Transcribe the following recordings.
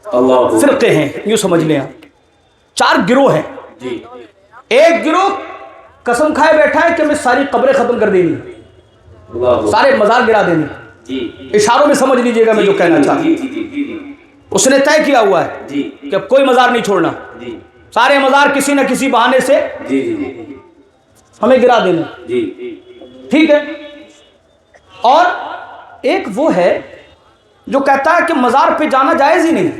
فرقے ہیں، یوں سمجھ لیں آپ، 4 گروہ ہیں جی۔ ایک گروہ قسم کھائے بیٹھا ہے کہ ہمیں ساری قبریں ختم کر دینی، سارے مزار گرا دینے جی، اشاروں میں سمجھ لیجئے گا میں جو کہنا چاہتا ہوں۔ اس نے طے کیا ہوا ہے کہ اب کوئی مزار نہیں چھوڑنا، سارے مزار کسی نہ کسی بہانے سے ہمیں گرا دینا، ٹھیک ہے۔ اور ایک وہ ہے جو کہتا ہے کہ مزار پہ جانا جائز ہی نہیں،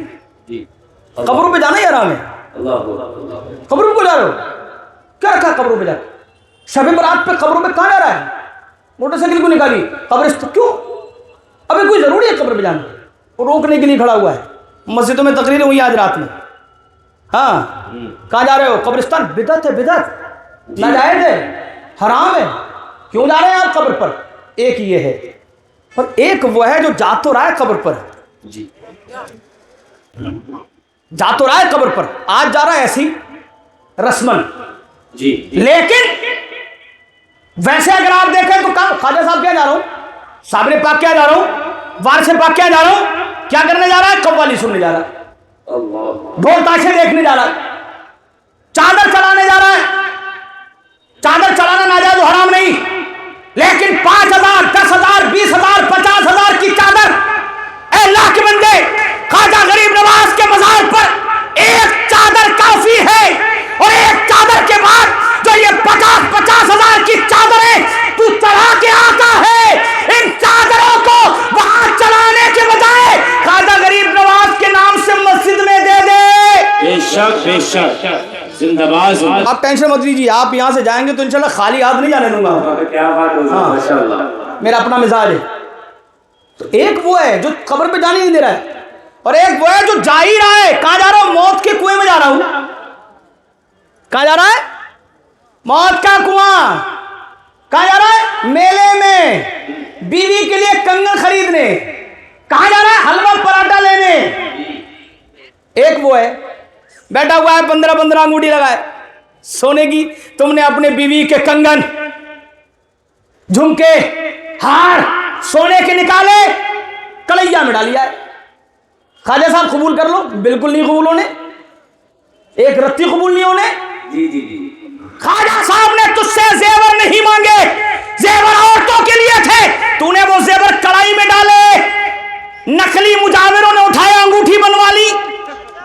قبروں پہ جانا ہی حرام ہے۔ قبروں پہ جا رہے ہو، کیا رکھا ہے قبروں پہ جا کے؟ شب برات پہ قبروں پہ کہاں جا رہا ہے؟ موٹر سائیکل کو نکالی قبرستان، کیوں؟ ابھی کوئی ضروری ہے قبر پہ جانا؟ وہ روکنے کے لیے کھڑا ہوا ہے، مسجدوں میں تقریریں ہوئی آج رات میں، ہاں کہاں جا رہے ہو؟ قبرستان۔ بدعت ہے، بدعت، ناجائز ہے، حرام ہے، کیوں جا رہے ہیں آپ قبر پر؟ ایک یہ ہے، اور ایک وہ ہے جو جا تو رہا ہے قبر پر جی، جا تو رہا ہے قبر پر، آج جا رہا ہے ایسی رسمن جی، لیکن ویسے اگر آپ دیکھیں تو خواجہ صاحب کیا جا رہا ہوں، صابر پاک کیا جا رہا ہوں، وارث پاک کیا جا رہا ہوں، کیا کرنے جا رہا ہے؟ قوالی سننے جا رہا ہے، ڈھول تاشے دیکھنے جا رہا ہے، چادر چڑھانے جا رہا ہے۔ چادر چڑھانا ناجائز و حرام نہیں، لیکن 5,000 10,000 20,000 50,000 کی چادر، اے اللہ کے بندے، خواجہ غریب نواز کے مزار پر ایک چادر کافی ہے، اور ایک چادر کے بعد جو یہ 50,000 کی چادریں تو چڑھا کے آتا ہے، ان چادروں کو وہاں چڑھانے کے بجائے خواجہ غریب نواز کے نام سے مسجد میں دے دے۔ بے شک بے شک، زندہ باد۔ آپ ٹینشن مت لیجیے، آپ یہاں سے جائیں گے تو انشاءاللہ خالی ہاتھ نہیں جانے دوں گا، کیا بات ہے، ماشاءاللہ، میرا اپنا مزاج ہے۔ تو ایک وہ ہے جو قبر پہ جانے نہیں دے رہا ہے، اور ایک وہ ہے جو جا ہی رہا ہے۔ کہاں جا رہا ہوں؟ موت کے کنویں میں جا رہا ہوں۔ کہاں جا رہا ہے؟ موت کا کنواں۔ کہاں جا رہا ہے؟ میلے میں بیوی کے لیے کنگن خریدنے۔ کہاں جا رہا ہے؟ حلوہ پراٹھا لینے۔ ایک وہ ہے بیٹھا ہوا ہے 15 انگوٹھی لگائے سونے کی، تم نے اپنے بیوی کے کنگن، جھمکے، ہار سونے کے نکالے، کلیجہ میں ڈالیا ہے۔ خواجہ صاحب قبول کر لو، بالکل نہیں قبول ہونے، ایک رتی قبول نہیں ہونے۔ جی جی جی، خواجہ صاحب نے تجھ سے زیور نہیں مانگے، زیور عورتوں کے لیے تھے، تو نے وہ زیور کڑائی میں ڈالے، نقلی مجاوروں نے اٹھایا انگوٹھی بنوا لی۔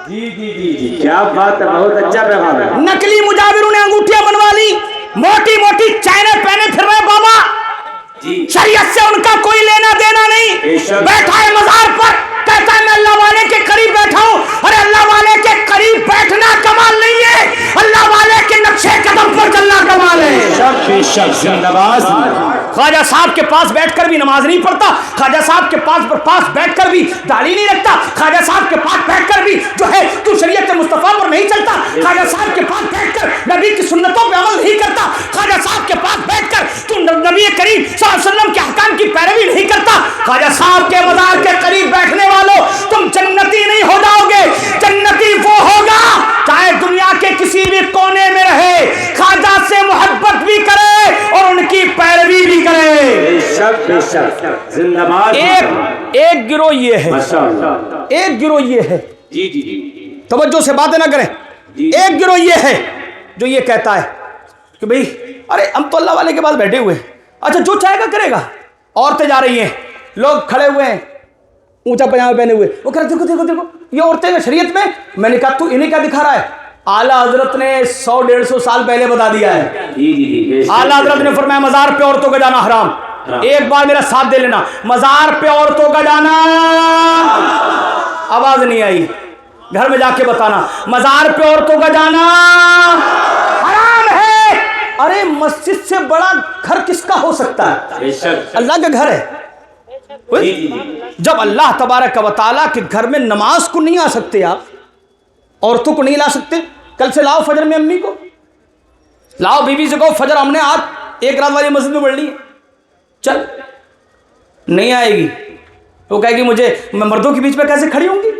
جی جی جی جی، کیا بات ہے، بہت اچھا پیغام ہے۔ نقلی مجاوروں نے انگوٹھیاں بنوا لی، موٹی موٹی چینیں پہنے پھر رہے بابا، شریعت سے ان کا کوئی لینا دینا نہیں۔ بیٹھا ہے مزار پر، کہتا ہے میں اللہ والے کے قریب بیٹھا ہوں۔ ارے اللہ والے کے قریب بیٹھنا کمال نہیں ہے، اللہ والے کے نقشے قدم پر چلنا کمال ہے۔ بے شک، زندہ باد۔ خواجہ صاحب کے پاس بیٹھ کر بھی نماز نہیں پڑھتا، خواجہ صاحب کے پاس بیٹھ کر بھی داڑھی نہیں رکھتا، خواجہ صاحب کے پاس بیٹھ کر بھی جو ہے تو شریعت مصطفیٰ پر نہیں چلتا، خواجہ صاحب کے پاس بیٹھ کر نبی کی سنتوں پہ عمل نہیں کرتا، خواجہ صاحب کے پاس بیٹھ کر تو نبی کریم صلی اللہ علیہ وسلم کے احکام کی پیروی نہیں کرتا۔ خواجہ صاحب کے مزار کے قریب بیٹھنے والوں، تم جنتی نہیں ہو جاؤ گے۔ جنتی وہ ہوگا چاہے دنیا کے کسی بھی کونے میں رہے، خواجہ سے محبت بھی کرے اور ان کی پیروی بھی کرے۔ بے شک بے شک، زندہ باد۔ ایک گروہ یہ ہے، ماشاءاللہ، ایک گروہ یہ ہے، جی جی جی، توجہ سے باتیں نہ کریں۔ ایک گروہ یہ ہے جو یہ کہتا ہے کہ بھئی ارے ہم تو اللہ والے کے پاس بیٹھے ہوئے ہیں، اچھا جو چاہے گا کرے گا۔ عورتیں جا رہی ہیں، لوگ کھڑے ہوئے ہیں اونچا پجامہ پہنے ہوئے، وہ کہہ رہے دیکھو دیکھو دیکھو یہ عورتیں ہیں شریعت میں۔ میں نے کہا تو انہیں کیا دکھا رہا ہے؟ اعلیٰ حضرت نے 100-150 سال پہلے بتا دیا ہے۔ جی جی جی، اعلیٰ حضرت نے فرمایا مزار پہ عورتوں کا جانا حرام۔ ایک بار میرا ساتھ دے لینا، مزار پہ عورتوں کا جانا، آواز نہیں آئی، گھر میں جا کے بتانا، مزار پہ عورتوں کا جانا حرام ہے۔ ارے مسجد سے بڑا گھر کس کا ہو سکتا ہے؟ بے شک، اللہ کا گھر ہے۔ جب اللہ تبارک و تعالیٰ کے گھر میں نماز کو نہیں آ سکتے، آپ عورتوں کو نہیں لا سکتے، کل سے لاؤ فجر میں امی کو، لاؤ بیوی سے کہو فجر ہم نے آج ایک رات والی مسجد میں پڑھ لی ہے، چل نہیں آئے گی، وہ کہے گی مجھے میں مردوں کے بیچ میں کیسے کھڑی ہوں گی،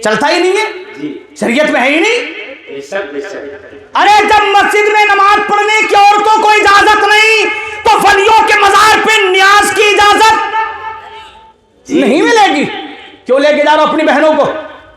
چلتا ہی نہیں ہے، شریعت میں ہے ہی نہیں۔ بے شک بے شک، ارے جب مسجد میں نماز پڑھنے کی عورتوں کو اجازت نہیں تو ولیوں کے مزار پہ نیاز کی اجازت نہیں ملے گی۔ کیوں لے کے جا رہا ہوں اپنی بہنوں کو؟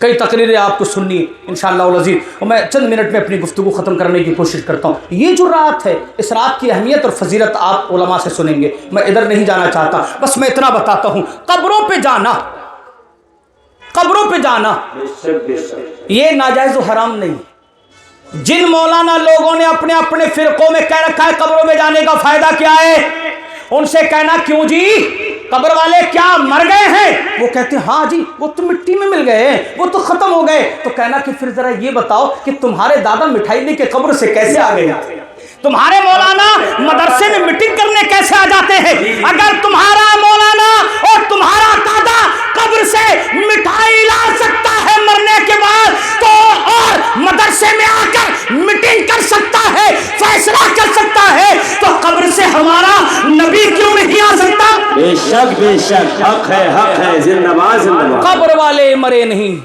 کئی تقریریں آپ کو سننی ہے انشاءاللہ العزیز، اور میں چند منٹ میں اپنی گفتگو ختم کرنے کی کوشش کرتا ہوں۔ یہ جو رات ہے، اس رات کی اہمیت اور فضیلت آپ علماء سے سنیں گے، میں ادھر نہیں جانا چاہتا، بس میں اتنا بتاتا ہوں، قبروں پہ جانا، قبروں پہ جانا یہ ناجائز و حرام نہیں۔ جن مولانا لوگوں نے اپنے اپنے فرقوں میں کہہ رکھا ہے قبروں میں جانے کا فائدہ کیا ہے، ان سے کہنا کیوں جی قبر والے کیا مر گئے ہیں؟ وہ کہتے ہیں ہاں جی وہ تو مٹی میں مل گئے ہیں، وہ تو ختم ہو گئے۔ تو کہنا کہ پھر ذرا یہ بتاؤ کہ تمہارے دادا مٹھائی لے کے قبر سے کیسے آ گئے؟ تمہارے مولانا مدرسے میں میٹنگ کرنے کیسے آ جاتے ہیں؟ اگر تمہارا مولانا اور تمہارا دادا قبر سے مٹھائی لا سکتا ہے مرنے کے بعد، تو اور مدرسے میں آ کر میٹنگ کر سکتا ہے، فیصلہ کر سکتا ہے، تو قبر سے ہمارا نبی کیوں نہیں آ سکتا؟ بے شک حق ہے، زندہ باد قبر والے مرے نہیں۔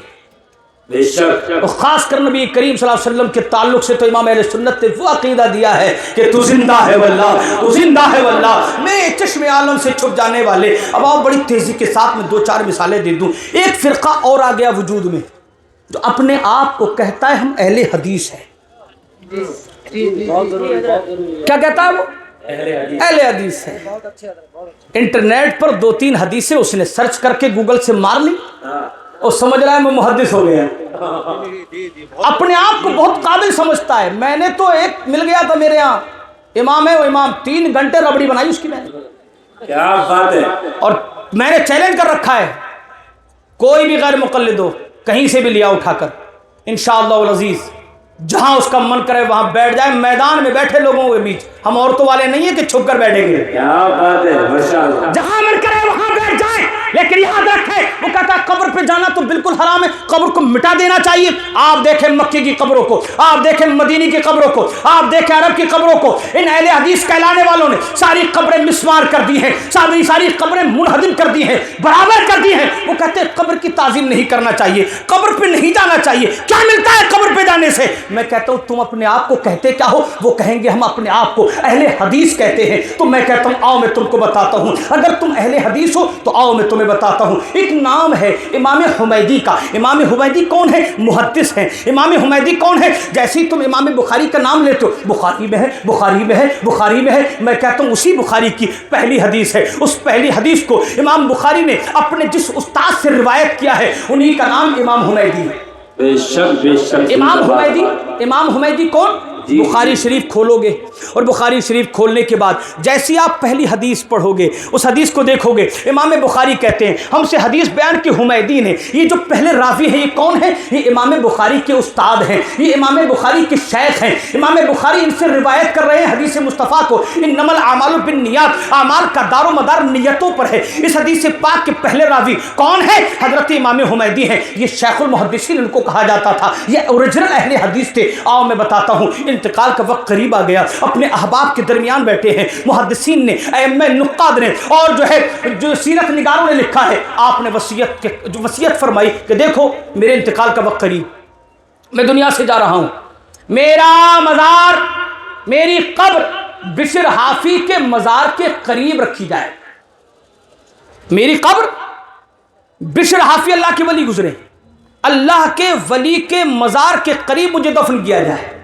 بے شک اور خاص کر نبی کریم صلی اللہ علیہ وسلم کے تعلق سے تو امام اہل سنت نے وہ عقیدہ دیا ہے کہ تو زندہ ہے واللہ، تو زندہ ہے واللہ، میں چشم عالم سے چھپ جانے والے۔ اب آپ بڑی تیزی کے ساتھ میں 2-4 مثالیں دے دوں۔ ایک فرقہ اور آ گیا وجود میں جو اپنے آپ کو کہتا ہے ہم اہل حدیث ہیں۔ کیا کہتا ہے وہ؟ اہل حدیث ہے۔ انٹرنیٹ پر 2-3 حدیثیں اس نے سرچ کر کے گوگل سے مار لی اور سمجھ رہا ہے میں محدث ہو گیا، اپنے آپ کو بہت قابل سمجھتا ہے۔ میں نے تو ایک مل گیا تھا میرے ہاں، امام ہے وہ امام، 3 گھنٹے ربڑی بنائی اس کی میں نے، کیا بات ہے، اور میں نے چیلنج کر رکھا ہے کوئی بھی غیر مقلد ہو کہیں سے بھی لیا اٹھا کر، انشاءاللہ العزیز جہاں اس کا من کرے وہاں بیٹھ جائے، میدان میں بیٹھے لوگوں کے بیچ، ہم عورتوں والے نہیں ہیں کہ چھپ کر بیٹھیں گے، کیا بات ہے، ماشاءاللہ، جہاں من کرے وہاں بیٹھ جائے۔ لیکن یاد رکھے وہ کہتا ہے قبر پہ جانا تو بالکل حرام ہے، قبر کو مٹا دینا چاہیے۔ آپ دیکھیں مکی کی قبروں کو، آپ دیکھیں مدینی کی قبروں کو، آپ دیکھیں عرب کی قبروں کو، ان اہل حدیث کہلانے والوں نے ساری قبریں مسمار کر دی ہیں، ساری قبریں منہدم کر دی ہیں، برابر کر دی ہیں۔ وہ کہتے ہیں قبر کی تعظیم نہیں کرنا چاہیے، قبر پہ نہیں جانا چاہیے، کیا ملتا ہے قبر پہ جانے سے؟ میں کہتا ہوں تم اپنے آپ کو کہتے کیا ہو؟ وہ کہیں گے ہم اپنے آپ کو اہل حدیث کہتے ہیں۔ تو میں کہتا ہوں آؤ میں تم کو بتاتا ہوں، اگر تم اہل حدیث ہو تو آؤ میں تمہیں بتاتا ہوں۔ ایک نام ہے امام حمیدی کا۔ امام حمیدی کون ہے؟ محدث ہیں۔ امام حمیدی کون ہے؟ جیسے ہی تم امام بخاری کا نام لیتے ہو، بخاری میں ہے، بخاری میں ہے، بخاری میں ہے، میں کہتا ہوں اسی بخاری کی پہلی حدیث ہے۔ اس پہلی حدیث کو امام بخاری نے اپنے جس استاد سے روایت کیا ہے انہی کا نام امام حمیدی ہے۔ بے شک امام حمیدی کون؟ بخاری شریف کھولو گے اور بخاری شریف کھولنے کے بعد جیسی آپ پہلی حدیث پڑھو گے، اس حدیث کو دیکھو گے، امام بخاری کہتے ہیں ہم سے حدیث بیان کی حمیدی نے، یہ جو پہلے راوی ہیں یہ کون ہے؟ یہ امام بخاری کے استاد ہیں، یہ امام بخاری کے شیخ ہیں۔ امام بخاری ان سے روایت کر رہے ہیں حدیث مصطفیٰ کو، انما الاعمال بالنیات، اعمال کا دار و مدار نیتوں پر ہے۔ اس حدیث پاک کے پہلے راوی کون ہے؟ حضرت امام حمیدی ہیں۔ یہ شیخ المحدثین ان کو کہا جاتا تھا، یہ اوریجنل اہل حدیث تھے۔ آؤ میں بتاتا ہوں، انتقال کا وقت قریب آ گیا، اپنے احباب کے درمیان بیٹھے ہیں، محدثین نے، ائمہ نقاد نے، اور جو سیرت نگاروں نے لکھا ہے، آپ نے وصیت فرمائی کہ دیکھو میرے انتقال کا وقت قریب، میں دنیا سے جا رہا ہوں، میرا مزار، میری قبر بشر حافی کے مزار کے قریب رکھی جائے، میری قبر بشر حافی اللہ کے ولی گزرے، اللہ کے ولی کے مزار کے قریب مجھے دفن کیا جائے۔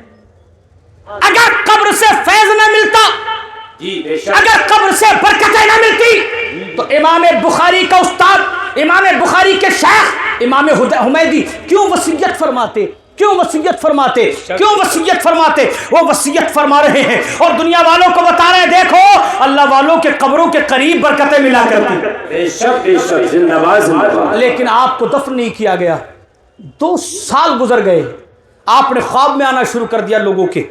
اگر قبر سے فیض نہ ملتا، اگر قبر سے برکتیں نہ ملتی، تو امام بخاری کا استاد، امام بخاری کے شیخ امام حمیدی کیوں وصیت فرماتے؟ کیوں وصیت فرماتے؟ کیوں وصیت فرماتے؟ وہ وصیت فرما رہے ہیں اور دنیا والوں کو بتا رہے ہیں دیکھو اللہ والوں کے قبروں کے قریب برکتیں ملا کرتی۔ بے شک زندہ باد۔ لیکن آپ کو دفن نہیں کیا گیا، 2 سال گزر گئے، آپ نے خواب میں آنا شروع کر دیا لوگوں کے،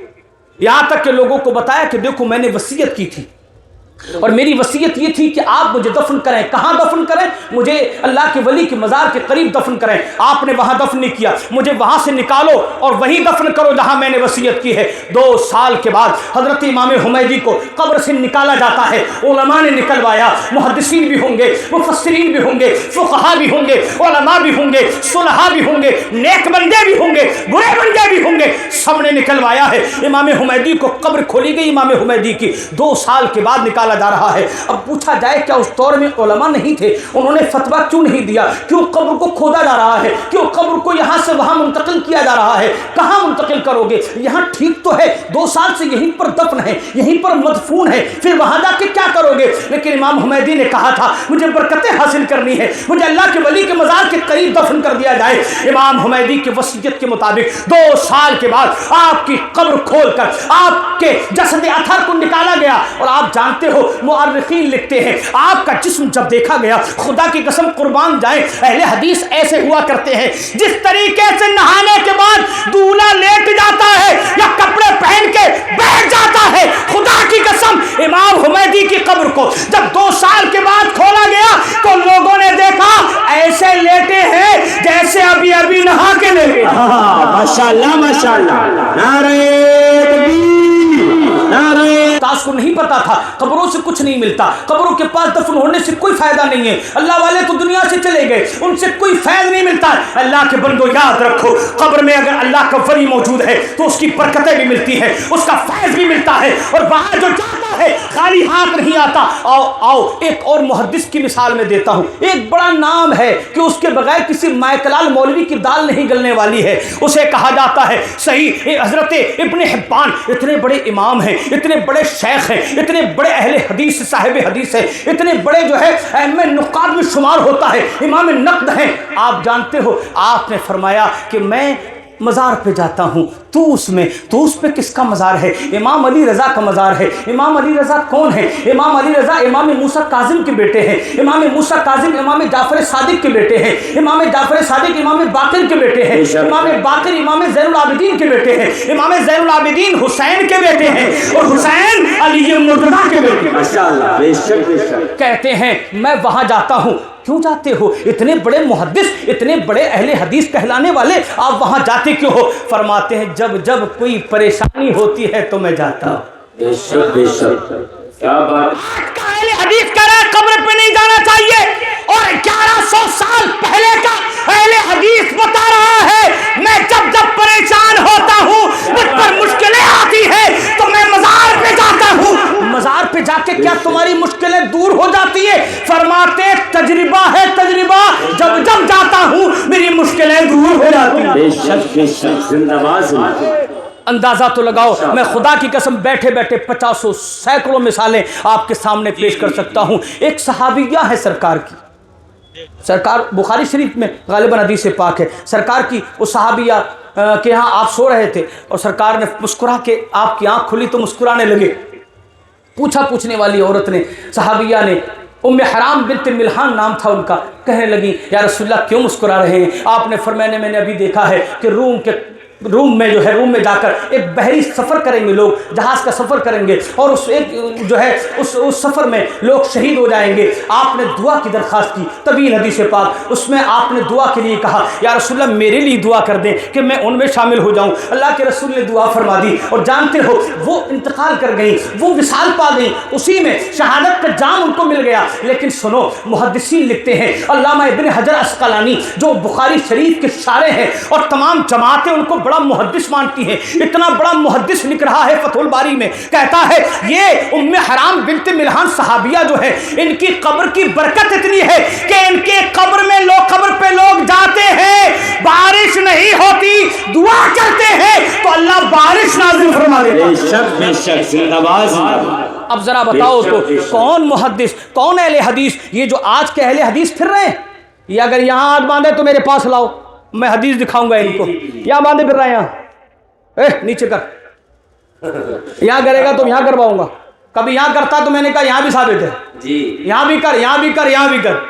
یہاں تک کہ لوگوں کو بتایا کہ دیکھو میں نے وصیت کی تھی اور میری وصیت یہ تھی کہ آپ مجھے دفن کریں۔ کہاں دفن کریں؟ مجھے اللہ کے ولی کے مزار کے قریب دفن کریں۔ آپ نے وہاں دفن نہیں کیا، مجھے وہاں سے نکالو اور وہیں دفن کرو جہاں میں نے وصیت کی ہے۔ 2 سال کے بعد حضرت امام حمیدی کو قبر سے نکالا جاتا ہے، علماء نے نکلوایا، محدثین بھی ہوں گے، مفسرین بھی ہوں گے، فقہا بھی ہوں گے، علماء بھی ہوں گے، صلحاء بھی ہوں گے، نیک بندے بھی ہوں گے، برے بندے بھی ہوں گے، سب نے نکلوایا ہے۔ امام حمیدی کو قبر کھولی گئی، امام حمیدی کی 2 سال کے بعد نکالا کھودا جا رہا ہے۔ اب پوچھا جائے کیا اس دور میں علماء نہیں تھے؟ انہوں نے فتویٰ کیوں نہیں دیا؟ کیوں قبر کو کھودا جا رہا ہے؟ کیوں قبر کو یہاں سے وہاں منتقل کیا جا رہا ہے؟ کہاں منتقل کرو گے؟ یہاں ٹھیک تو ہے، 2 سال سے یہیں پر دفن ہے، یہیں پر مدفون ہے، پھر وہاں جا کے کیا کرو گے؟ لیکن امام حمیدی نے کہا تھا مجھے برکتیں حاصل کرنی ہے، مجھے اللہ کے ولی کے مزار کے قریب دفن کر دیا جائے۔ امام حمیدی کی وصیت کے مطابق 2 سال کے بعد آپ کی قبر کھول کر آپ کے جسد اطہر کو نکالا گیا، اور آپ جانتے ہو مورخین لکھتے ہیں آپ کا جسم جب دیکھا گیا، خدا کی قسم قربان جائیں، اہل حدیث ایسے ہوا کرتے ہیں جس طریقے سے نہانے کے بعد دولہا لیٹ جاتا ہے یا کپڑے پہن کے بیٹھ جاتا ہے، خدا کی قسم امام حمیدی کی قبر کو جب 2 سال کے بعد کھولا گیا تو لوگوں نے دیکھا ایسے لیٹے ہیں جیسے ابھی ابھی نہا کے لیٹے۔ ماشاءاللہ ماشاءاللہ، نعرہ تکبیر، نعرہ۔ تاس کو نہیں پتا تھا قبروں سے کچھ نہیں ملتا، قبروں کے پاس دفن ہونے سے کوئی فائدہ نہیں ہے، اللہ والے تو دنیا سے چلے گئے، ان سے کوئی فیض نہیں ملتا۔ اللہ کے بندو یاد رکھو، قبر میں اگر اللہ کا ولی موجود ہے تو اس کی برکتیں بھی ملتی ہیں، اس کا فیض بھی ملتا ہے، اور وہاں جو جاتا ہے خالی ہاتھ نہیں آتا۔ آؤ ایک اور محدث کی مثال میں دیتا ہوں، ایک بڑا نام ہے کہ اس کے بغیر کسی مائکلال مولوی کی دال نہیں گلنے والی ہے، اسے کہا جاتا ہے صحیح حضرت ابن حبان۔ اتنے بڑے امام ہیں، اتنے بڑے شیخ ہیں، اتنے بڑے اہل حدیث صاحب حدیث ہیں، اتنے بڑے جو ہے ائمہ نقاد میں شمار ہوتا ہے، امام نقد ہیں۔ آپ جانتے ہو آپ نے فرمایا کہ میں مزار پہ جاتا ہوں، تو اس پہ کس کا مزار ہے؟ امام علی رضا کا مزار ہے۔ امام علی رضا کون ہے؟ امام علی رضا امام موسیٰ کاظم کے بیٹے ہیں، امام موسیٰ کاظم امام جعفر صادق کے بیٹے ہیں، امام جعفر صادق امام باقر کے بیٹے ہیں، امام باقر امام زین العابدین کے بیٹے ہیں، امام زین العابدین حسین کے بیٹے ہیں، اور حسین علی مرتضیٰ کے بیٹے ہیں۔ ماشاءاللہ، بے شک بے شک۔ کہتے ہیں میں وہاں جاتا ہوں۔ کیوں جاتے ہو؟ اتنے بڑے محدث، اتنے بڑے اہل حدیث کہلانے والے، آپ وہاں جاتے کیوں ہو؟ فرماتے ہیں جب کوئی پریشانی ہوتی ہے تو میں جاتا ہوں۔ بے شک بے شک، کیا بات۔ آج کا اہل حدیث کہہ رہا ہے قبر پہ نہیں جانا چاہیے، اور 1100 سال پہلے کا اہل حدیث بتا رہا ہے میں جب پریشان ہوتا ہوں، مجھ پر مشکلیں آتی ہیں تو میں مزار پہ جاتا ہوں۔ مزار پہ جا کے کیا تمہاری مشکلیں دور ہو جاتی ہے؟ فرماتے تجربہ ہے تجربہ، جب جاتا ہوں میری مشکلیں دور ہو جاتی ہیں۔ بے شک بے شک، زندہ باد۔ اندازہ تو لگاؤ، میں خدا کی قسم بیٹھے بیٹھے 50 سینکڑوں مثالیں آپ کے سامنے پیش کر سکتا ہوں۔ ایک صحابیہ ہے سرکار کی، سرکار بخاری شریف میں غالباً حدیث پاک ہے، سرکار کی وہ صحابیہ کے ہاں آپ سو رہے تھے اور سرکار نے مسکرا کے آپ کی آنکھ کھلی تو مسکرانے لگے۔ پوچھنے والی عورت نے، صحابیہ نے، ام حرام بنت ملحان نام تھا ان کا، کہنے لگی یا رسول اللہ کیوں مسکرا رہے ہیں؟ آپ نے فرمایا میں نے ابھی دیکھا ہے کہ روم میں جا کر ایک بحری سفر کریں گے، لوگ جہاز کا سفر کریں گے، اور اس سفر میں لوگ شہید ہو جائیں گے۔ آپ نے دعا کی درخواست کی، طویل حدیث پاک، اس میں آپ نے دعا کے لیے کہا یا رسول اللہ میرے لیے دعا کر دیں کہ میں ان میں شامل ہو جاؤں۔ اللہ کے رسول نے دعا فرما دی، اور جانتے ہو وہ انتقال کر گئیں، وہ وصال پا گئیں، اسی میں شہادت کا جام ان کو مل گیا۔ لیکن سنو، محدثین لکھتے ہیں، علامہ ابن حجر عسقلانی جو بخاری شریف کے شارح ہیں اور تمام جماعتیں ان کو بڑا محدث مانتی ہیں، اتنا بڑا محدث لکھ رہا ہے فتح الباری میں، کہتا ہے یہ ام حرام بنت ملحان صحابیہ جو ہے، ان کی قبر کی برکت اتنی ہے کہ ان کے قبر پہ لوگ جاتے ہیں، بارش نہیں ہوتی، دعا کرتے ہیں تو اللہ بارش نازل فرما دیتا ہے۔ بے شک بے شک، زندہ باد۔ اب ذرا بتاؤ تو کون محدث، کون اہل حدیث؟ یہ جو آج کے اہل حدیث پھر رہے ہیں، یہ اگر یہاں ہاتھ باندھے تو میرے پاس لاؤ، میں حدیث دکھاؤں گا ان کو۔ یہاں باندھے پھر رہے ہیں، یہاں نیچے کر، یہاں کرے گا تو یہاں کرواؤں گا، کبھی یہاں کرتا تو میں نے کہا یہاں بھی ثابت ہے، یہاں بھی کر، یہاں بھی کر، یہاں بھی کر۔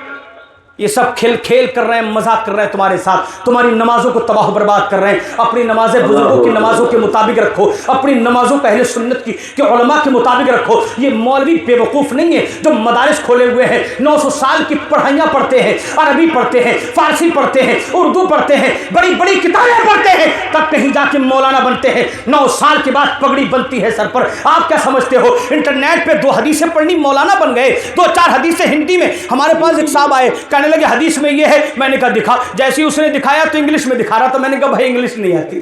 یہ سب کھیل کر رہے ہیں، مذاق کر رہے ہیں تمہارے ساتھ، تمہاری نمازوں کو تباہ و برباد کر رہے ہیں۔ اپنی نمازیں بزرگوں کی نمازوں کے مطابق رکھو، اپنی نمازوں کو اہل سنت کی کہ علماء کے مطابق رکھو۔ یہ مولوی بے وقوف نہیں ہے جو مدارس کھولے ہوئے ہیں، 900 سال کی پڑھائیاں پڑھتے ہیں، عربی پڑھتے ہیں، فارسی پڑھتے ہیں، اردو پڑھتے ہیں، بڑی بڑی کتابیں پڑھتے ہیں، تب کہیں جا کے مولانا بنتے ہیں۔ 9 سال کے بعد پگڑی بنتی ہے سر پر۔ آپ کیا سمجھتے ہو انٹرنیٹ پہ 2 حدیثیں پڑھنی مولانا بن گئے؟ 2-4 حدیثیں ہندی میں، ہمارے پاس ایک صاحب آئے کہنے لگے حدیث میں یہ ہے، میں نے کہا دکھا، جیسے ہی اس نے دکھایا تو انگلش میں دکھا رہا تھا، میں نے کہا بھائی انگلش نہیں آتی۔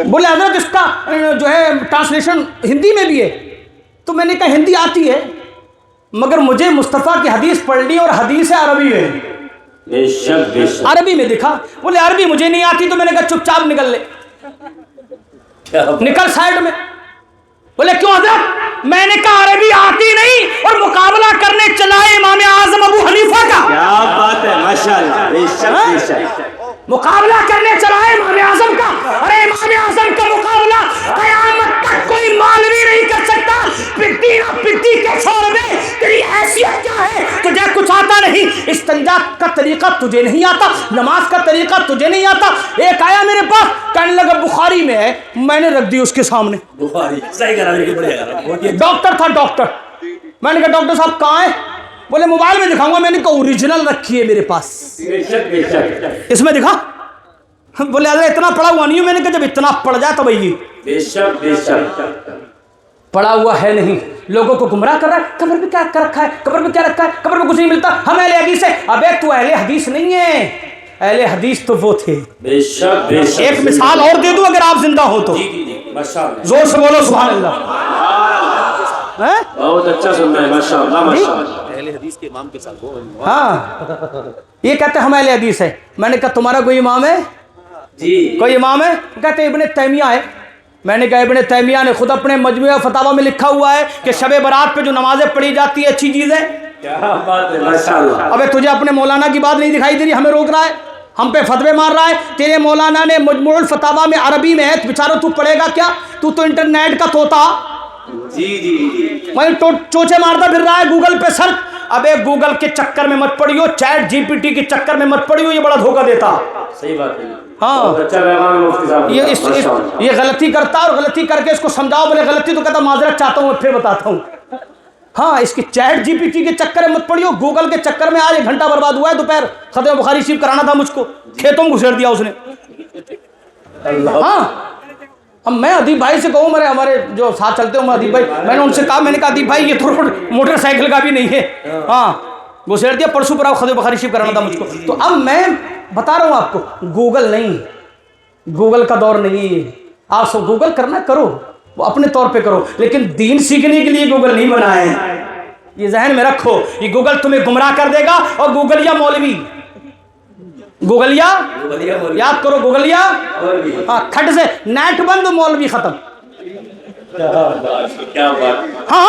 بولے حضرت اس کا جو ہے ٹرانسلیشن ہندی میں بھی ہے، تو میں نے کہا ہندی آتی ہے مگر مجھے مصطفیٰ کی حدیث پڑھنی اور حدیث عربی ہے. بے شک بے شک. عربی میں دکھا. بولے عربی مجھے نہیں آتی. تو میں نے کہا چپ چاپ نکل لے, نکل سائڈ میں. بولے کیوں حضرت؟ میں نے کہا عربی آتی نہیں اور مقابلہ کرنے چلا ہے امام اعظم ابو حنیفہ کا. کیا بات ہے, ماشاءاللہ, بے شک بے شک. مقابلہ کرنے چلا ہے امام اعظم کا. ارے امام اعظم کا مقابلہ قیامت تک کوئی مولوی نہیں کر سکتا. پٹی نہ پٹی کے چھوڑ دے, تیری حیثیت کیا ہے؟ تجھے کچھ آتا نہیں. استنجا کا طریقہ تجھے نہیں آتا, نماز کا طریقہ تجھے نہیں آتا. ایک آیا میرے پاس, کہنے لگا بخاری میں ہے. میں نے رکھ دی اس کے سامنے. بخاری صحیح کرا. ڈاکٹر تھا ڈاکٹر. میں نے کہا ڈاکٹر صاحب کہاں ہے؟ بولے موبائل میں دکھاؤں گا. میں نے کہا اوریجنل رکھی ہے میرے پاس, بے شک بے شک. اس میں دکھا. بولے حضرت اتنا پڑھا ہوا نہیں ہوں. میں نے کہا جب اتنا پڑھ جائے تو بھائی بے شک بے شک. پڑھا ہوا ہے نہیں, لوگوں کو گمراہ کر رہا ہے. قبر میں کیا کر رکھا ہے, قبر میں کیا رکھا ہے, قبر میں کچھ نہیں ملتا, ہم اہل حدیث ہے. ابے تو اہل حدیث نہیں ہے, اہل حدیث تو وہ تھے. بے شک بے شک. ایک مثال اور دے دوں اگر آپ زندہ ہو تو, ماشاءاللہ, زور سے بولو سبحان اللہ. بہت اچھا سننا ہے, ماشاءاللہ ماشاءاللہ. ہاں یہ کہتے ہیں ہم اہل حدیث ہے. میں نے کہا تمہارا کوئی امام ہے؟ جی. کوئی امام ہے؟ کہتے ابن تیمیہ ہے. میں نے کہا ابن تیمیہ نے خود اپنے مجموعہ فتاوی میں لکھا ہوا ہے کہ شب برات پہ جو نمازیں پڑھی جاتی ہے اچھی چیز ہے. کیا بات ہے, ماشاءاللہ. ابے تجھے اپنے مولانا کی بات نہیں دکھائی دے رہی؟ ہمیں روک رہا ہے, ہم پہ فتوے مار رہا ہے. تیرے مولانا نے مجموع الفتاوی میں عربی میں ہے, بیچارہ تو پڑھے گا کیا؟ تو انٹرنیٹ کا طوطا. جی جی. وہیں چوچے مارتا پھر رہا ہے گوگل پہ سرچ. ابے گوگل کے چکر میں مت پڑیو, چیٹ جی پی ٹی کے چکر میں مت پڑیو, یہ بڑا دھوکہ دیتا. صحیح بات ہے. ہاں اچھا پیغام ہے مفتی صاحب. یہ غلطی کرتا اور غلطی کر کے اس کو سمجھاؤ. بولے غلطی تو کہتا معذرت چاہتا ہوں, پھر بتاتا ہوں. ہاں اس کی چیٹ جی پی ٹی کے چکر میں مت پڑیو, گوگل کے چکر میں. آج 1 گھنٹہ برباد ہوا ہے. دوپہر ختم بخاری شریف کرانا تھا مجھ کو, کھیتوں میں گھسیڑ دیا اس نے. ہاں اب میں ادیب بھائی سے کہوں, ہمارے جو ساتھ چلتے ہوں ادیب بھائی, میں نے ان سے کہا, میں نے کہا ادیب بھائی یہ تو موٹر سائیکل کا بھی نہیں ہے. ہاں گھسیڑ دیا, پرسوں پر ختم بخاری شریف کرانا تھا مجھ کو. تو اب میں بتا رہا ہوں آپ کو, گوگل نہیں, گوگل کا دور نہیں ہے. آپ سب گوگل کرنا کرو, وہ اپنے طور پہ کرو, لیکن دین سیکھنے کے لیے گوگل نہیں بنایا ہے. یہ ذہن میں رکھو, یہ گوگل تمہیں گمراہ کر دے گا. اور گوگلیا مولوی, گوگلیا یاد کرو, گوگلیا ہاں کھٹ سے نیٹ بند, مولوی ختم. کیا بات. ہاں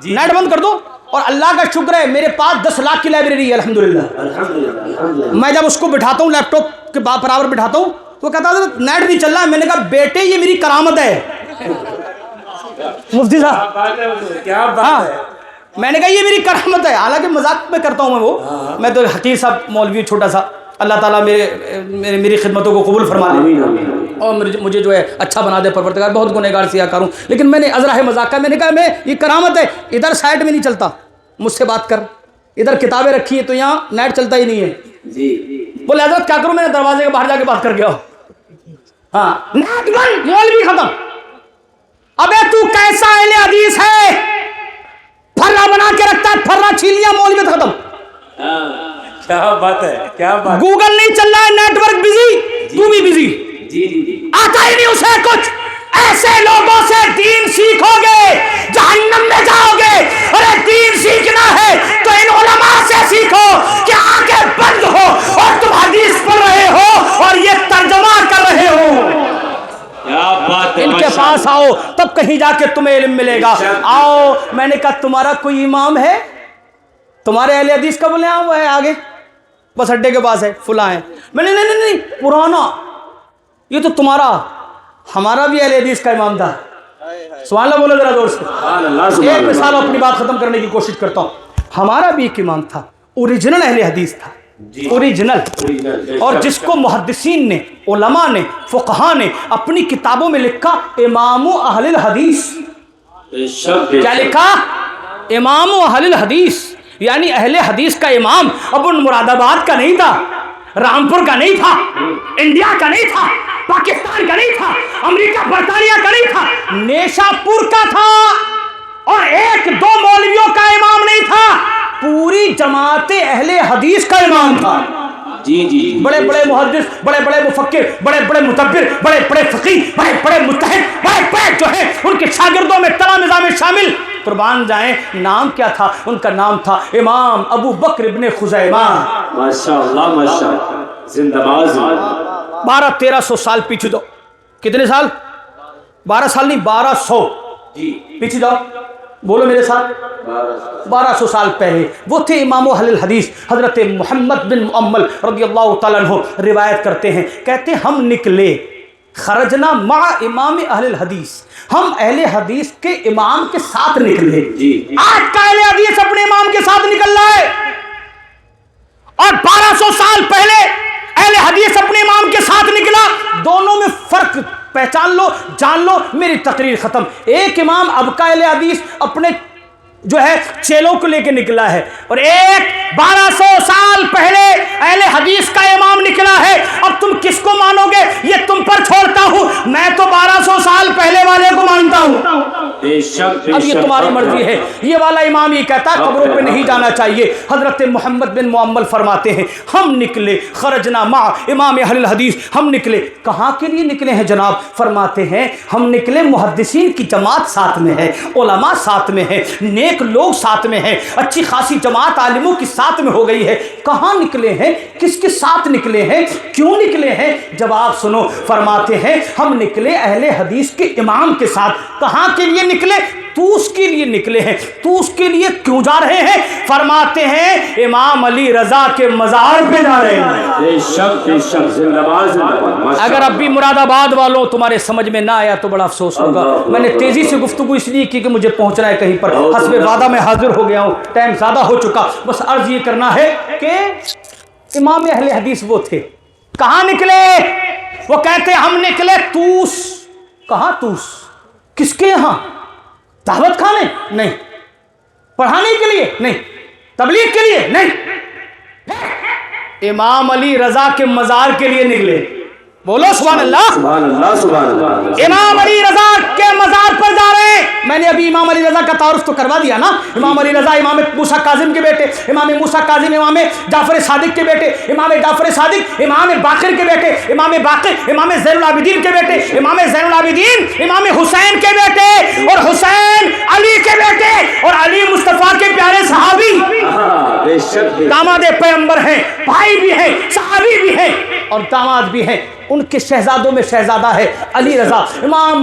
نیٹ بند کر دو. اور اللہ کا شکر ہے میرے پاس 10 لاکھ کی لائبریری ہے الحمدللہ. الحمدللہ. میں جب اس کو بٹھاتا ہوں, لیپ ٹاپ کے برابر بٹھاتا ہوں, تو کہتا ہے نیٹ نہیں چل رہا ہے. میں نے کہا بیٹے یہ میری کرامت ہے. مفتی صاحب کیا ہاں, بات ہے. میں نے کہا یہ میری کرامت ہے. حالانکہ مذاق میں کرتا ہوں وہ, میں تو حقیر صاحب مولوی چھوٹا سا. اللہ تعالیٰ میری خدمتوں کو قبول فرما لے اور مجھے جو ہے اچھا بنا دے پروردگار. بہت گنہگار سیاہ کار ہوں, لیکن میں نے ازرا ہے مذاق کا. میں نے کہا میں یہ کرامت ہے, ادھر سائٹ میں نہیں چلتا, مجھ سے بات کر. ادھر کتابیں رکھی ہیں تو یہاں نیٹ چلتا ہی نہیں ہے. جی. بولے حضرت کیا کروں, میں نے دروازے کے باہر جا کے بات کر گیا. ہاں نیٹ بند, مولوی ختم. ابے تو کیسا اہل حدیث ہے, پھرا بنا کے رکھتا ہے, پھرا چھین لیا, مولوی ختم. کیا بات ہے, کیا بات. گوگل نہیں چل رہا ہے, نیٹ ورک بزی, تو بھی بزی. جی جی جی. آتا ہی نہیں اسے کچھ. ایسے لوگوں سے دین سیکھو گے جہنم میں جاؤ گے. ارے دین سیکھنا ہے تو ان علماء سے سیکھو کہ آنکھیں بند ہو اور تم حدیث پڑھ رہے ہو اور یہ ترجمہ کر رہے ہو. کیا بات ہے. ان کے پاس آؤ, تب کہیں جا کے تمہیں علم ملے گا. آؤ. میں نے کہا تمہارا کوئی امام ہے؟ تمہارے اہل حدیث کا بولے ہاں وہ ہے آگے بس اڈے کے پاس ہے, فلاں ہے. میں نے نہیں پرانا, یہ تو تمہارا, ہمارا بھی اہل حدیث کا امام تھا. سبحان اللہ بولو ذرا زور سے. ایک مثال اپنی بات ختم کرنے کی کوشش کرتا ہوں. ہمارا بھی ایک امام تھا, اوریجنل اہل حدیث تھا, اوریجنل, اور جس کو محدثین نے, علماء نے, فقہاء نے اپنی کتابوں میں لکھا امام اہل الحدیث. کیا لکھا؟ امام اہل الحدیث, یعنی اہل حدیث کا امام. اب ان مراد آباد کا نہیں تھا, رامپور کا نہیں تھا, انڈیا کا نہیں تھا, پاکستان کا نہیں تھا, امریکہ برطانیہ کا نہیں تھا, نیشا پور کا تھا. اور 1-2 مولویوں کا امام نہیں تھا, پوری جماعت اہل حدیث کا امام تھا. جی جی. بڑے بڑے محدث, بڑے بڑے مفکر, بڑے بڑے مدبر, بڑے بڑے فقیہ, بڑے بڑے مجتہد, بڑے بڑے جو ہے ان کے شاگردوں میں تمام نظام شامل. قربان جائیں نام کیا تھا ان کا؟ نام تھا امام ابو بکر ابن خزیمہ۔ ماشاءاللہ ماشاءاللہ، زندہ باد۔ 1200-1300 سال پیچھے جاؤ۔ کتنے سال؟ 12 سال نہیں، 1200 پیچھے جاؤ، بولو میرے ساتھ، 1200 سال پہلے وہ تھے امام اہل الحدیث حضرت محمد بن مؤمل رضی اللہ تعالیٰ عنہ روایت کرتے ہیں، کہتے ہیں ہم نکلے، خرجنا مع امام اہل الحدیث، ہم اہل حدیث کے امام کے ساتھ نکلے۔ آج کا اہل حدیث اپنے امام کے ساتھ نکل رہا ہے، اور 1200 سال پہلے اہل حدیث اپنے امام کے ساتھ نکلا۔ دونوں میں فرق پہچان لو، جان لو، میری تقریر ختم۔ ایک امام اب کا اہل حدیث اپنے جو ہے چیلوں کو لے کے نکلا ہے، اور ایک 1200 سال پہلے اہل حدیث کا امام نکلا ہے۔ اب تم کس کو مانو گے یہ تم پر چھوڑتا ہوں، میں تو 1200 سال پہلے والے کو مانتا ہوں۔ اب یہ تمہاری مرضی ہے۔ یہ والا امام یہ کہتا ہے قبروں پہ نہیں جانا چاہیے۔ حضرت محمد بن مؤمل فرماتے ہیں ہم نکلے، خرجنا مع امام اہل الحدیث، ہم نکلے۔ کہاں کے لیے نکلے ہیں جناب؟ فرماتے ہیں ہم نکلے، محدثین کی جماعت ساتھ میں ہے، علماء ساتھ میں ہے، نیک لوگ ساتھ میں ہیں، اچھی خاصی جماعت عالموں کی ساتھ میں ہو گئی ہے۔ کہاں نکلے ہیں؟ کس کے ساتھ نکلے ہیں؟ کیوں نکلے ہیں؟ جواب سنو، فرماتے ہیں ہم نکلے اہل حدیث کے امام کے ساتھ۔ کہاں کے لیے نکلے؟ توس کے لیے نکلے ہیں۔ توس کے لیے کیوں جا رہے ہیں؟ فرماتے ہیں امام علی رضا کے مزار پہ جا رہے ہیں۔ بے شک بے شک، زندہ باد زندہ باد۔ اگر اب بھی مراد آباد والوں تمہارے سمجھ میں نہ آیا تو بڑا افسوس ہوگا۔ میں نے تیزی سے گفتگو اس لیے کی کہ مجھے پہنچنا ہے کہیں پر، حسب وعدہ میں حاضر ہو گیا ہوں، ٹائم زیادہ ہو چکا۔ بس عرض یہ کرنا ہے کہ امام اہل حدیث وہ تھے۔ کہاں نکلے؟ وہ کہتے ہم نکلے توس۔ کہاں توس؟ کس کے یہاں؟ دعوت کھانے؟ نہیں۔ پڑھانے کے لیے؟ نہیں۔ تبلیغ کے لیے؟ نہیں۔ امام علی رضا کے مزار کے لیے نکلے۔ بولو سبحان اللہ، سبحان اللہ سبحان اللہ۔ امام علی رضا کے مزار پر جا رہے ہیں۔ میں نے ابھی امام علی رضا کا تعارف تو کروا دیا نا۔ امام علی رضا امام موسیٰ کاظم کے بیٹے، امام موسیٰ کاظم امام جعفر صادق کے بیٹے، امام جعفر صادق امام باقر کے بیٹے، امام باقر امام زین العابدین کے بیٹے، امام زین العابدین امام حسین کے بیٹے، اور حسین علی کے بیٹے، اور علی مصطفیٰ کے پیارے صحابی، بے شک داماد پیغمبر ہیں، بھائی بھی ہیں، صحابی بھی ہیں اور داماد بھی ہیں۔ ان کے شہزادوں میں شہزادہ ہے علی رضا، امام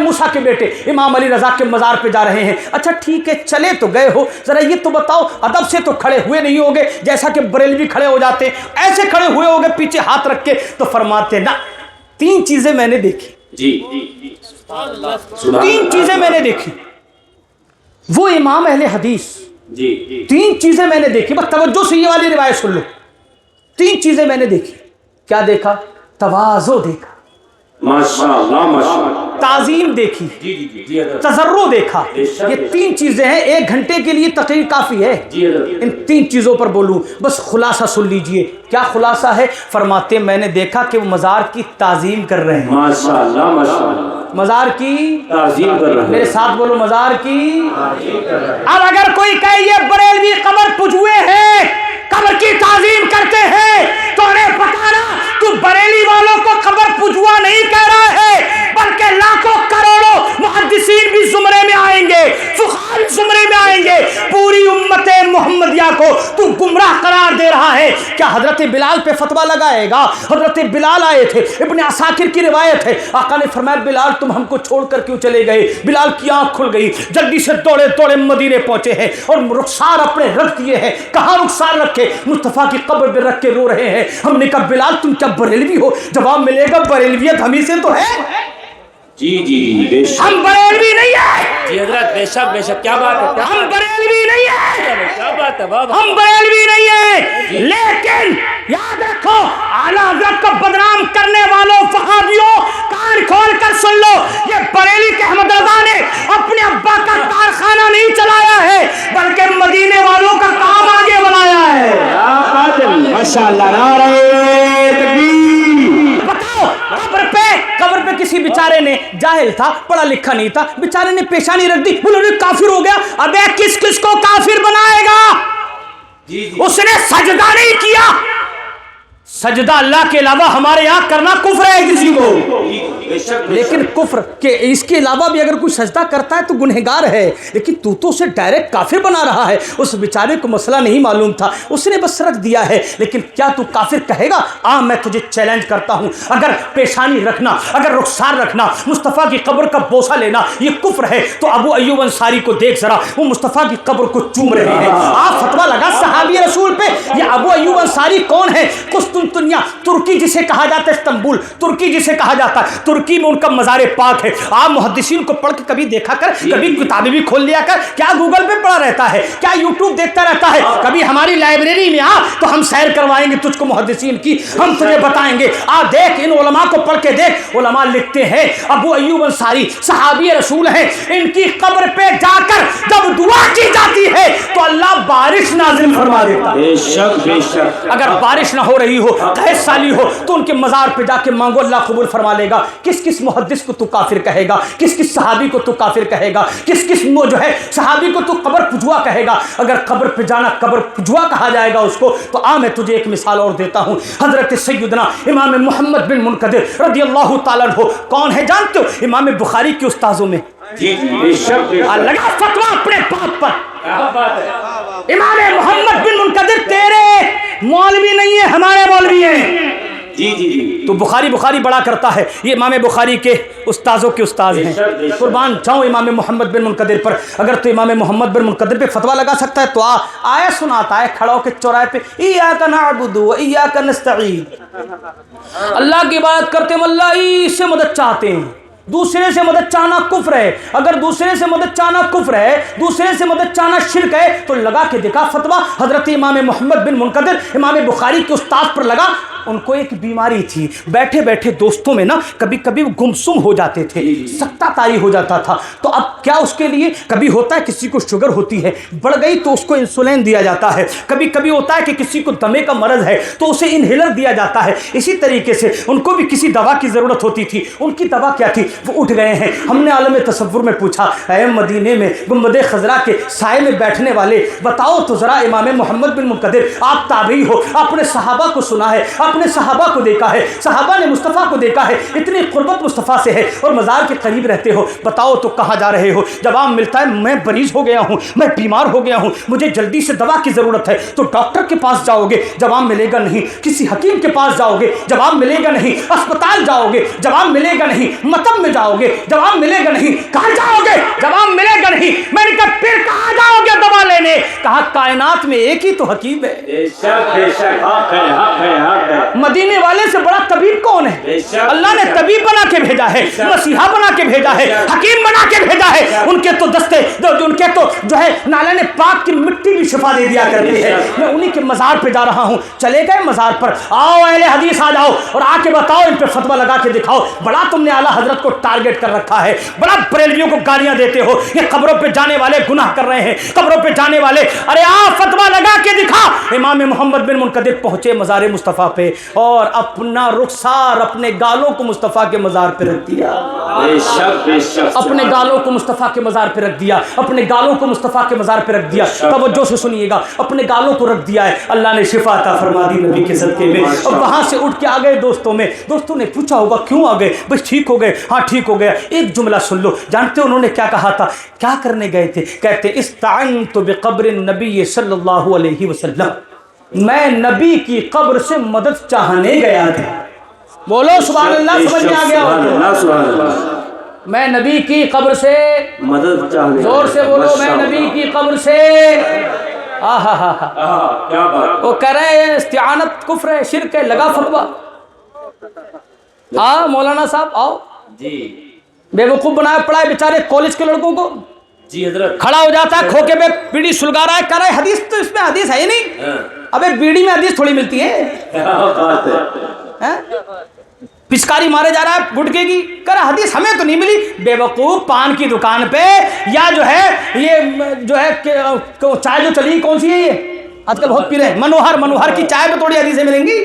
موسیٰ کے بیٹے امام علی رضا کے مزار پہ جا رہے ہیں۔ اچھا ٹھیک ہے، چلے تو گئے ہو، ذرا یہ تو بتاؤ ادب سے تو کھڑے ہوئے نہیں ہوگے جیسا کہ بریلوی کھڑے ہو جاتے ہیں، ایسے کھڑے ہوئے ہوگے پیچھے ہاتھ رکھ کے؟ تو فرماتے نا 3 چیزیں میں نے دیکھی، جی 3 چیزیں میں نے دیکھی۔ وہ امام اہل حدیث، جی 3 چیزیں میں نے دیکھی، بس توجہ سے یہ والی روایت سن لو۔ 3 چیزیں میں نے دیکھی۔ کیا دیکھا؟ تواضع دیکھا، ماشاءاللہ ماشاءاللہ، تعظیم دیکھی، جی جی جی جی حضرت، تضرع دیکھا۔ یہ 3 چیزیں ہیں، 1 گھنٹے کے لیے تقریر کافی ہے۔ جی حضرت، ان 3 چیزوں پر بولوں، بس خلاصہ سن لیجئے۔ کیا خلاصہ ہے؟ فرماتے میں نے دیکھا کہ وہ مزار کی تعظیم کر رہے ہیں۔ ماشاءاللہ ماشاءاللہ، مزار کی تعظیم کر رہے ہیں۔ میرے ساتھ بولو، مزار کی۔ اب اگر کوئی کہے یہ بریلوی قبر پجوے ہیں، قبر کی تعظیم کرتے ہیں، تو انہیں بتانا تو بریلی والوں کو قبر پجوا نہیں کہہ رہا ہے، بلکہ لاکھوں کروڑوں محدثین بھی زمرے میں آئیں گے، فقہاء بھی زمرے میں آئیں گے۔ پوری امت محمدیہ کو تو گمراہ قرار دے رہا ہے۔ کیا حضرت بلال پہ فتویٰ لگائے گا؟ حضرت بلال آئے تھے، ابن عساکر کی روایت ہے، آقا نے فرمایا بلال تم ہم کو چھوڑ کر کیوں چلے گئے؟ بلال کی آنکھ کھل گئی، جلدی سے دوڑے دوڑے مدینے پہنچے ہیں اور رخسار اپنے رکھ دیے ہیں۔ کہاں رخسار رکھے؟ مصطفیٰ کی قبر پہ رکھ کے رو رہے ہیں۔ ہم نے کہا بلال تم کیا بریلوی ہو؟ جواب ملے گا بریلویت ہمیں سے تو ہے، جی جی جی بے شک، ہم بریلوی نہیں ہیں، جی حضرت بے شک بے شک، کیا بات ہے، ہم بریلوی نہیں ہیں، کیا بات ہے، واہ ہم بریلوی نہیں ہیں۔ لیکن یاد رکھو اعلیٰ حضرت کو بدنام کرنے والوں وہابیوں، کان کھول کر سن لو، یہ بریلی کے احمد رضا نے اپنے ابا کا کارخانہ نہیں چلایا ہے، بلکہ مدینے والوں کا کام آگے بڑھایا ہے۔ کیا بات ہے، ماشاءاللہ، نعرہ تکبیر۔ بتاؤ قبر پہ کسی بیچارے نے، جاہل تھا، پڑھا لکھا نہیں تھا، بیچارے نے پیشانی رکھ دی، بولو کافر ہو گیا۔ ابے کس کس کو کافر بنائے گا؟ اس نے سجدہ نہیں کیا۔ سجدہ اللہ کے علاوہ ہمارے یہاں کرنا کفر ہے کسی کو۔ لیکن کفر کہ اس کے علاوہ بھی اگر کوئی سجدہ کرتا ہے تو گنہگار ہے، لیکن تو اسے ڈائریکٹ کافر بنا رہا ہے۔ اس بیچارے کو مسئلہ نہیں معلوم تھا، اس نے بس رکھ دیا ہے، لیکن کیا تو کافر کہے گا؟ میں تجھے چیلنج کرتا ہوں، اگر پیشانی رکھنا، اگر رخسار رکھنا، مصطفیٰ کی قبر کا بوسہ لینا یہ کفر ہے تو ابو ایوب انصاری کو دیکھ ذرا، وہ مصطفیٰ کی قبر کو چوم رہے ہیں۔ آپ فتویٰ لگا صحابی رسول پہ، یہ ابو ایوب انصاری کون ہے؟ قسطنطنیہ ترکی جسے کہا جاتا ہے، استنبول ترکی جسے کہا جاتا ہے، ترکی میں ان کا مزار پاک ہے۔ آپ محدثین کو پڑھ کے کبھی دیکھا کر، کبھی کتابیں بھی کھول لیا کر، کیا گوگل پہ پڑھا رہتا ہے، کیا یوٹیوب دیکھتا رہتا ہے؟ کبھی ہماری لائبریری میں آ تو ہم سیر کروائیں گے تجھ کو محدثین کی، ہم تجھے بتائیں گے، دیکھ ان علماء کو پڑھ کے دیکھ۔ علماء لکھتے ہیں ابو ایوب انصاری صحابی رسول ہیں، ان کی قبر پہ جا کر جب دعا کی جاتی ہے تو اللہ بارش نازل فرما دیتا ہے۔ بے شک بے شک، اگر بارش نہ ہو رہی ہو، قحط سالی ہو، تو ان کے مزار پہ جا کے مانگو، اللہ قبول فرما لے گا۔ کس کس محدث کو تو کافر کہے گا؟ کس کس صحابی کو تو کافر کہے گا؟ کس کس جو ہے صحابی کو تو قبر پجوا کہے گا؟ اگر قبر پہ جانا قبر پجوا کہا جائے گا اس کو تو میں تجھے ایک مثال اور دیتا ہوں۔ حضرت سیدنا امام محمد بن منکدر رضی اللہ تعالیٰ عنہ کون ہے جانتے ہو؟ امام بخاری کے استاذوں میں۔ جی جی بے شک بے شک، لگا فتویٰ اپنے باپ پر، کیا بات ہے، امام محمد بن منکدر تیرے مولوی نہیں ہے، ہمارے مولوی ہیں۔ جی جی جی، تو بخاری بڑا کرتا ہے، یہ امام بخاری کے استاذوں کے استاذ ہیں۔ قربان جاؤں امام محمد بن منکدر پر۔ اگر تو امام محمد بن منکدر پہ فتویٰ لگا سکتا ہے تو آیا سناتا ہے کھڑا ہو کے چوراہے پہ، ایاک نعبد و ایاک نستعین، اللہ کی عبادت کرتے ہیں، اللہ ہی سے مدد چاہتے ہیں۔ دوسرے سے مدد چاہنا کفر ہے، اگر دوسرے سے مدد چاہنا کفر ہے، دوسرے سے مدد چاہنا شرک ہے تو لگا کے دیکھا فتویٰ حضرت امام محمد بن منکدر امام بخاری کے استاد پر لگا۔ ان کو ایک بیماری تھی، بیٹھے بیٹھے دوستوں میں نا کبھی کبھی وہ گمسم ہو جاتے تھے، سکتہ طاری ہو جاتا تھا۔ تو اب کیا اس کے لیے کبھی ہوتا ہے کسی کو شوگر ہوتی ہے، بڑھ گئی تو اس کو انسولین دیا جاتا ہے، کبھی کبھی ہوتا ہے کہ کسی کو دمے کا مرض ہے تو اسے انہیلر دیا جاتا ہے۔ اسی طریقے سے ان کو بھی کسی دوا کی ضرورت ہوتی تھی۔ ان کی دوا کیا تھی؟ وہ اٹھ گئے ہیں۔ ہم نے عالم تصور میں پوچھا، اے مدینے میں گنبد خضرا کے سائے میں بیٹھنے والے، بتاؤ تو ذرا امام محمد بن منکدر، آپ تابعی ہو، آپ نے صحابہ کو سنا ہے، اپنے صحابہ کو دیکھا ہے، صحابہ نے مصطفیٰ کو دیکھا ہے، اتنی قربت مصطفیٰ سے ہے اور مزار کے قریب رہتے ہو، بتاؤ تو کہاں جا رہے ہو؟ جواب ملتا ہے میں مریض ہو گیا ہوں، میں بیمار ہو گیا ہوں، مجھے جلدی سے دوا کی ضرورت ہے۔ تو ڈاکٹر کے پاس جاؤ گے، جواب ملے گا نہیں۔ کسی حکیم کے پاس جاؤ گے، جواب ملے گا نہیں۔ اسپتال جاؤ گے، جواب ملے گا نہیں۔ مطب میں جاؤ گے، جواب ملے گا نہیں۔ کہاں جاؤ گے؟ جواب ملے گا نہیں۔ میں نے کہا پھر کہاں جاؤ گے دوا لینے؟ کہا کائنات میں ایک ہی تو حکیم ہے۔ بے شک بے شک، حق ہے حق ہے حق ہے، مدینے والے سے بڑا طبیب کون ہے؟ اللہ نے طبیب بنا کے بھیجا ہے، مسیحا بنا کے بھیجا ہے، حکیم بنا کے بھیجا ہے۔ ان کے تو دستے ان کے تو جو ہے نالے پاک کی مٹی بھی شفا دے دیا کرتی ہے۔ میں انہی کے مزار پہ جا رہا ہوں۔ چلے گئے مزار پر، آؤ اہل حدیث آ جاؤ اور آ کے بتاؤ، ان پہ فتویٰ لگا کے دکھاؤ۔ بڑا تم نے اعلیٰ حضرت کو ٹارگٹ کر رکھا ہے، بڑا بریلویوں کو گالیاں دیتے ہو، یہ قبروں پہ جانے والے گناہ کر رہے ہیں، قبروں پہ جانے والے، ارے آ فتویٰ لگا کے دکھا۔ امام محمد بن منکدر پہنچے مزار مصطفیٰ پہ اور اپنا رخسار اپنے گالوں کو مصطفیٰ کے مزار پہ رکھ دیا۔ بے شک بے شک، اپنے گالوں کو مصطفیٰ کے مزار پہ رکھ دیا، اپنے گالوں کو مصطفیٰ کے مزار پہ رکھ دیا۔ توجہ سے سنیے گا، اپنے گالوں کو رکھ دیا ہے، اللہ نے شفا عطا فرما دی نبی کے صدقے میں۔ اور وہاں سے اٹھ کے آ گئے دوستوں میں، دوستوں نے پوچھا ہوگا کیوں آ گئے؟ بس ٹھیک ہو گئے؟ ہاں ٹھیک ہو گیا۔ ایک جملہ سن لو، جانتے انہوں نے کیا کہا تھا؟ کیا کرنے گئے تھے؟ کہتے استعنت بقبر النبی صلی اللہ علیہ وسلم، میں نبی کی قبر سے مدد چاہنے گیا تھا۔ بولو سبحان اللہ، سمجھ میں آ گیا ہو؟ سبحان اللہ، میں نبی کی قبر سے، مدد چاہنے، زور سے بولو، میں نبی کی قبر سے، کیا بات، وہ کہہ رہے ہیں استعانت کفر ہے، شرک ہے، لگا فتویٰ۔ مولانا صاحب آؤ، جی بے وقوف بنایا پڑا ہے بیچارے کالج کے لڑکوں کو، جی حضرت، کھڑا ہو جاتا ہے کھوکے پہ بیڑی سلگا رہا ہے، کہہ رہا ہے حدیث تو اس میں حدیث ہے ہی نہیں۔ ابے بیڑی میں حدیث تھوڑی ملتی ہے، کیا بات ہے، پچکاری مارے جا رہا ہے گٹکے کی، کہہ رہا حدیث ہمیں تو نہیں ملی۔ بے وقوف، پان کی دکان پہ یا جو ہے یہ جو ہے چائے جو چلی کون سی ہے یہ آج کل بہت پی رہے ہیں، منوہر کی چائے پہ تھوڑی حدیثیں ملیں گی۔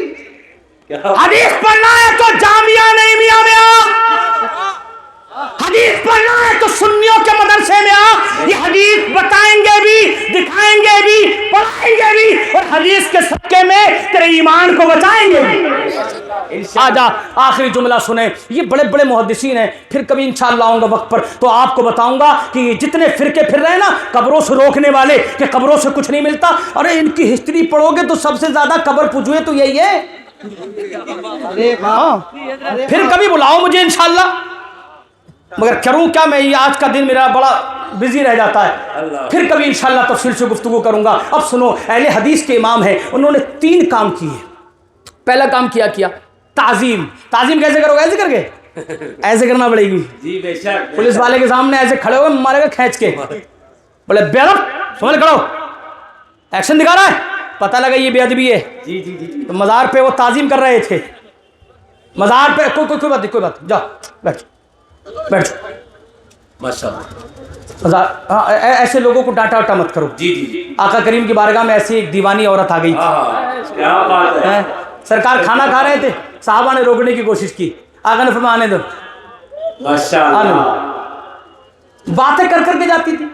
حدیث پڑھنا ہے تو جامعہ نہیں میاں میں آ، حدیث پڑھنا ہے تو سنیوں کے مدرسے میں آ، یہ حدیث بتائیں گے بھی، دکھائیں گے بھی، چھڑائیں گے بھی اور حدیث کے صدقے میں تیرے ایمان کو بچائیں گے بھی۔ آجا آخری جملہ سنیں، یہ بڑے بڑے محدثین ہیں، پھر کبھی انشاءاللہ آؤں گا وقت پر تو آپ کو بتاؤں گا کہ یہ جتنے فرقے پھر رہے ہیں نا قبروں سے روکنے والے کہ قبروں سے کچھ نہیں ملتا، ارے ان کی ہسٹری پڑھو گے تو سب سے زیادہ قبر پوجوے تو یہی ہے۔ ہاں پھر کبھی بلاؤ مجھے انشاءاللہ، مگر کروں کیا، میں یہ آج کا دن میرا بڑا بزی رہ جاتا ہے، پھر کبھی انشاءاللہ تفصیل سے گفتگو کروں گا۔ اب سنو، اہل حدیث کے امام ہیں، انہوں نے 3 کام کیے۔ پہلا کام کیا تعظیم۔ تعظیم کیسے کرو گے؟ ایسے کر کے ایسے کرنا پڑے گی جی بے شک، پولیس والے کے سامنے ایسے کھڑے ہوئے مارے گا کھینچ کے، بولے بے ادب سمجھ کھڑو، ایکشن دکھا رہا ہے، پتہ لگا یہ بے ادبی ہے۔ جی جی جی تو مزار پہ وہ تعظیم کر رہے تھے، مزار پہ کوئی بات نہیں، کوئی بات، جاؤ بیٹھ بیٹھ ماشاءاللہ، مزار، ہاں ایسے لوگوں کو ڈانٹا وٹا مت کرو۔ جی جی جی، آقا کریم کی بارگاہ میں ایسی ایک دیوانی عورت آ گئی ہاں کیا بات ہے، سرکار کھانا کھا رہے تھے، صحابہ نے روکنے کی کوشش کی، آقا نے فرمایا آنے دو، ماشاءاللہ، باتیں کر کر کے جاتی تھی،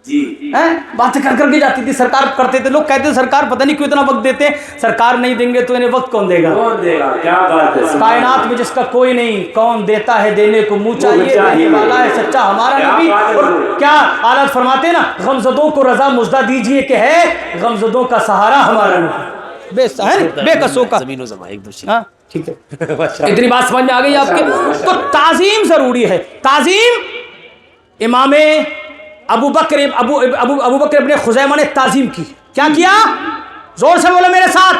جی باتیں کر کر کے جاتی تھی، سرکار کرتے تھے، لوگ کہتے تھے سرکار پتہ نہیں کیوں اتنا وقت دیتے ہیں، سرکار نہیں دیں گے تو انہیں وقت کون دے گا؟ کون دے گا؟ کیا بات ہے، کائنات میں جس کا کوئی نہیں، کون دیتا ہے دینے کو منہ چاہیے، دینے والا ہے سچا ہمارا نبی۔ اور کیا آلات فرماتے ہیں نا، غمزدوں کو رضا مزدہ دیجئے کہ ہے غمزدوں کا سہارا ہمارا نبی، بے قصوں کا زمین و زمان ایک دوسرے، ہاں ٹھیک ہے، اتنی بات سمجھ میں آ گئی آپ کے؟ تو تعظیم ضروری ہے۔ تعظیم، امام ابو بکر ابن خزیمہ نے تعظیم کی، کیا کیا؟ زور سے بولو میرے ساتھ،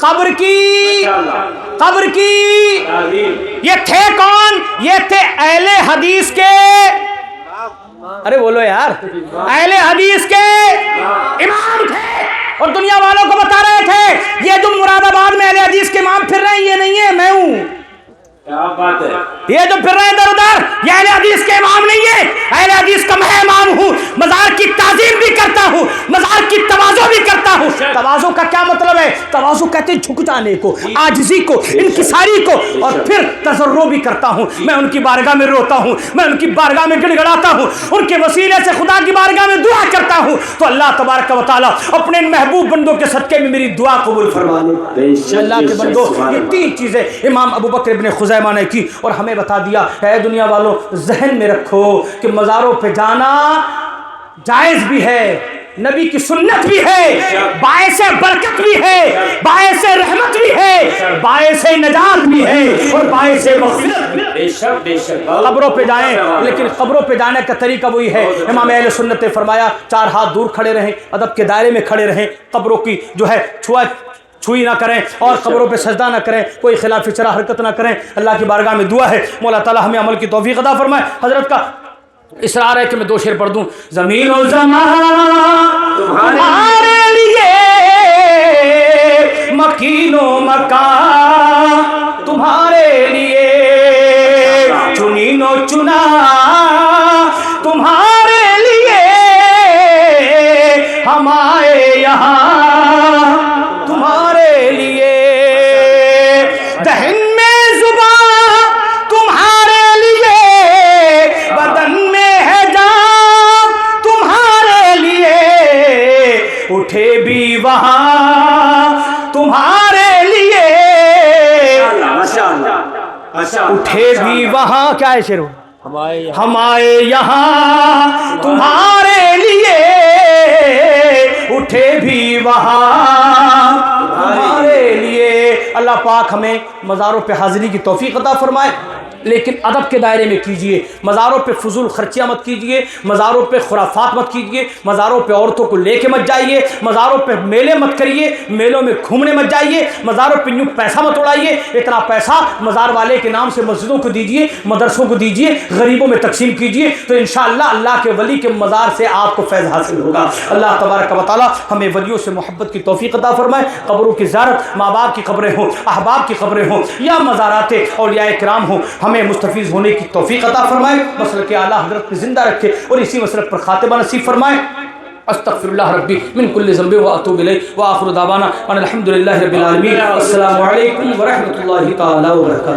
قبر کی، قبر کی۔ یہ تھے کون؟ یہ تھے اہل حدیث کے، ارے بولو یار، اہل حدیث کے امام تھے، اور دنیا والوں کو بتا رہے تھے یہ جو مراد آباد میں اہل حدیث کے امام پھر رہے ہیں یہ نہیں ہے، میں ہوں۔ کیا بات ہے، یہ جو پھر رہے ہیں ادھر ادھر یہ اہل حدیث کے امام نہیں ہے، اہل حدیث کا میں امام ہوں، مزار کی تعظیم بھی کرتا ہوں، مزار کی تواضع بھی کرتا ہوں۔ تواضع کا کیا مطلب ہے؟ تواضع کہتے ہیں جھک جانے کو، عاجزی کو، انکساری کو، اور پھر تضرع بھی کرتا ہوں، میں ان کی بارگاہ میں روتا ہوں، میں ان کی بارگاہ میں گڑ گڑاتا ہوں، ان کے وسیلے سے خدا کی بارگاہ میں دعا کرتا ہوں، تو اللہ تبارک و تعالیٰ اپنے محبوب بندوں کے صدقے میں میری دعا قبول فرما لے۔ اللہ کے بندوں، یہ 3 چیزیں امام ابو بکر ابن خزیمہ نے کی، اور ہمیں بتا دیا اے دنیا والوں ذہن میں رکھو کہ مزاروں پہ جانا جائز بھی ہے، نبی کی سنت بھی ہے، باعث برکت بھی ہے، باعث رحمت بھی ہے، باعث نجات بھی ہے، اور باعث مغفرت بھی ہے۔ بے شک بے شک، قبروں پہ جائیں، لیکن قبروں پہ جانے کا طریقہ وہی ہے، امام اہل سنت نے فرمایا 4 ہاتھ دور کھڑے رہیں، ادب کے دائرے میں کھڑے رہیں، قبروں کی جو ہے چھوئی نہ کریں، اور قبروں پہ سجدہ نہ کریں، کوئی خلاف شرع حرکت نہ کریں۔ اللہ کی بارگاہ میں دعا ہے مولا تعالی ہمیں عمل کی توفیق عطا فرمائے۔ حضرت کا اصرار ہے کہ میں 2 شعر پڑھ دوں۔ زمین و زمان تمہارے لیے، مکین و مکان تمہارے لیے، چنین و چنا تمہارے لیے، ہم آئے یہاں تمہارے لیے، دہن میں زبان تمہارے لیے، بدن میں ہے جان تمہارے لیے، اٹھے بھی وہاں تمہارے لیے، اٹھے بھی وہاں، کیا ہے شعر؟ ہم آئے یہاں تمہارے لیے، اٹھے بھی وہاں تمہارے لیے۔ اللہ پاک ہمیں مزاروں پہ حاضری کی توفیق عطا فرمائے، لیکن ادب کے دائرے میں کیجئے، مزاروں پہ فضول خرچیاں مت کیجئے، مزاروں پہ خرافات مت کیجئے، مزاروں پہ عورتوں کو لے کے مت جائیے، مزاروں پہ میلے مت کریے، میلوں میں گھومنے مت جائیے، مزاروں پہ یوں پیسہ مت اڑائیے۔ اتنا پیسہ مزار والے کے نام سے مسجدوں کو دیجئے، مدرسوں کو دیجئے، غریبوں میں تقسیم کیجئے، تو انشاءاللہ اللہ کے ولی کے مزار سے آپ کو فیض حاصل ہوگا۔ اللہ تبارک و تعالی ہمیں ولیوں سے محبت کی توفیق عطا فرمائے۔ قبروں کی زیارت، ماں باپ کی قبریں ہوں، احباب کی قبریں ہوں، یا مزارات اولیاء کرام ہوں، ہمیں مستفیض ہونے کی توفیق عطا فرمائے، مسلک اعلیٰ حضرت پہ زندہ رکھے، اور اسی مسلک پر خاتمہ نصیب فرمائے۔ استغفر اللہ ربی من کل ذنب واتوب الیہ، وآخر دعوانا ان الحمد للہ رب العالمین۔ السلام علیکم ورحمۃ اللہ تعالی وبرکاتہ۔